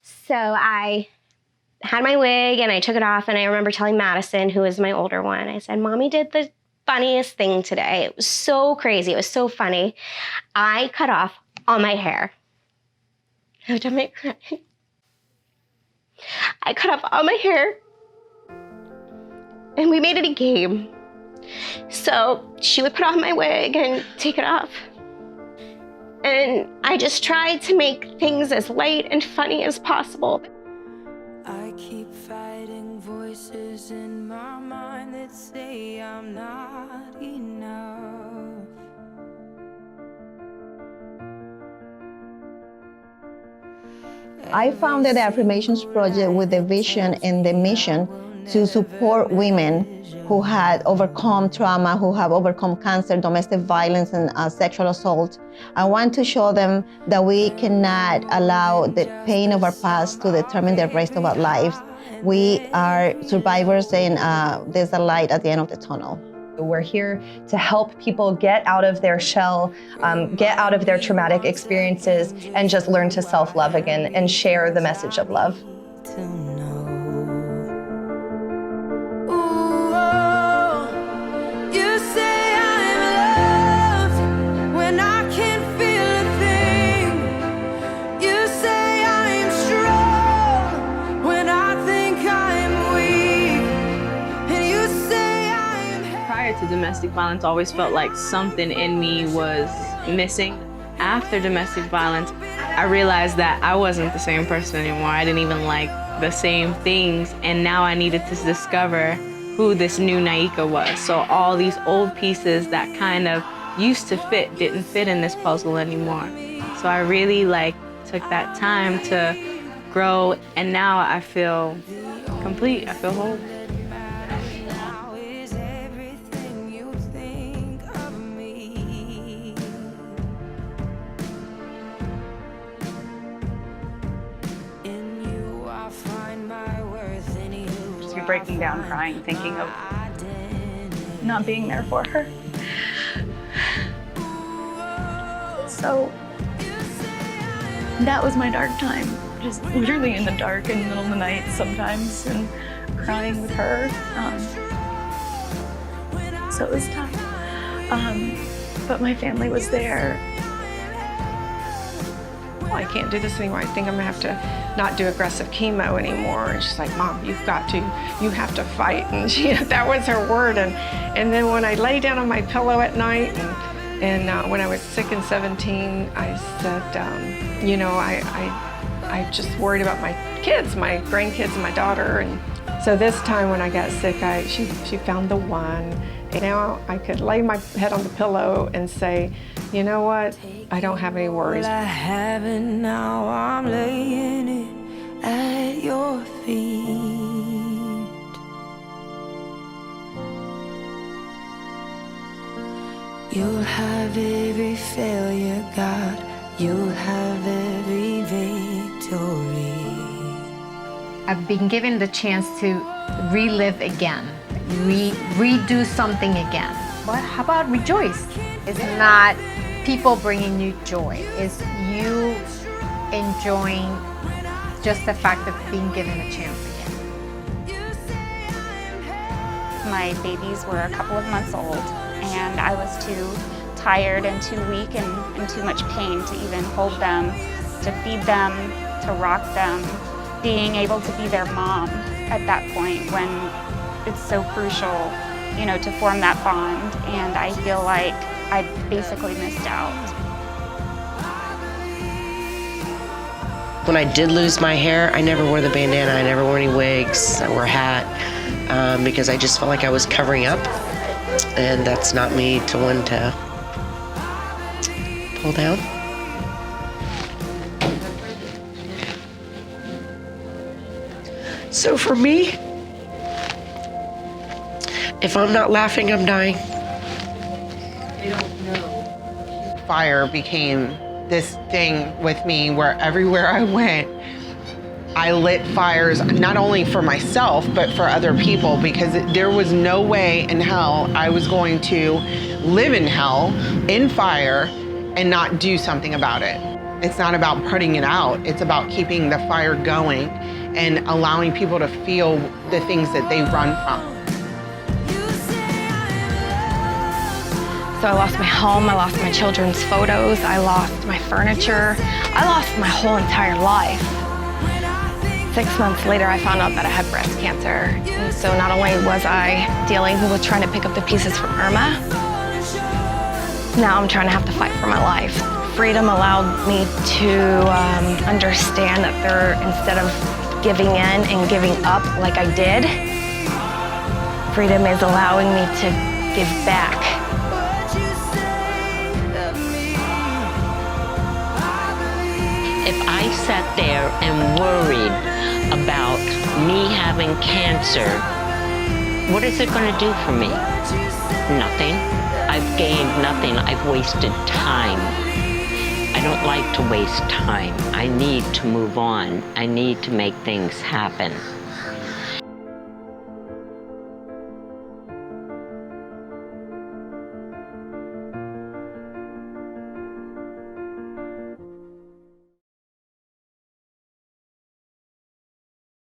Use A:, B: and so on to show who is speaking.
A: So I had my wig and I took it off, and I remember telling Madison, who was my older one, I said, Mommy did the funniest thing today. It was so crazy. It was so funny. I cut off all my hair. I cut off all my hair, and we made it a game. So she would put on my wig and take it off. And I just tried to make things as light and funny as possible.
B: I keep fighting voices in my mind that say I'm not enough.
C: I founded the Affirmations Project with the vision and the mission to support women who had overcome trauma, who have overcome cancer, domestic violence, and sexual assault. I want to show them that we cannot allow the pain of our past to determine the rest of our lives. We are survivors, and there's a light at the end of the tunnel.
D: We're here to help people get out of their shell, get out of their traumatic experiences, and just learn to self-love again and share the message of love.
E: Prior to domestic violence, I always felt like something in me was missing. After domestic violence, I realized that I wasn't the same person anymore. I didn't even like the same things, and now I needed to discover who this new Naika was. So all these old pieces that kind of used to fit didn't fit in this puzzle anymore. So I really took that time to grow, and now I feel complete. I feel whole.
F: You're breaking down crying, thinking of not being there for her. So that was my dark time, just literally in the dark in the middle of the night sometimes and crying with her. So it was tough, but my family was there.
G: I can't do this anymore. I think I'm gonna have to not do aggressive chemo anymore. And she's like, Mom, you have to fight. And that was her word. And then when I lay down on my pillow at night, and when I was sick in 17, I said, I just worried about my kids, my grandkids and my daughter. And so this time when I got sick, she found the one. And now I could lay my head on the pillow and say, you know what? I don't have any worries.
B: Well, I have it now, I'm laying it at your feet. You'll have every failure, God. You'll have every victory.
H: I've been given the chance to relive again, redo something again. But how about rejoice? It's not people bringing you joy. It's you enjoying just the fact of being given a chance again.
F: My babies were a couple of months old, and I was too tired and too weak and in too much pain to even hold them, to feed them, to rock them. Being able to be their mom at that point when it's so crucial, to form that bond, and I feel like I basically missed out.
I: When I did lose my hair, I never wore the bandana, I never wore any wigs, I wore a hat, because I just felt like I was covering up, and that's not me to one to pull down. So for me, if I'm not laughing, I'm dying.
J: Fire became this thing with me where everywhere I went, I lit fires, not only for myself, but for other people, because there was no way in hell I was going to live in hell, in fire, and not do something about it. It's not about putting it out. It's about keeping the fire going and allowing people to feel the things that they run from.
K: So I lost my home, I lost my children's photos, I lost my furniture, I lost my whole entire life. 6 months later, I found out that I had breast cancer. And so not only was I dealing with trying to pick up the pieces from Irma, now I'm trying to have to fight for my life. Freedom allowed me to understand that instead of giving in and giving up like I did, freedom is allowing me to give back.
L: If I sat there and worried about me having cancer, what is it going to do for me? Nothing. I've gained nothing. I've wasted time. I don't like to waste time. I need to move on. I need to make things happen.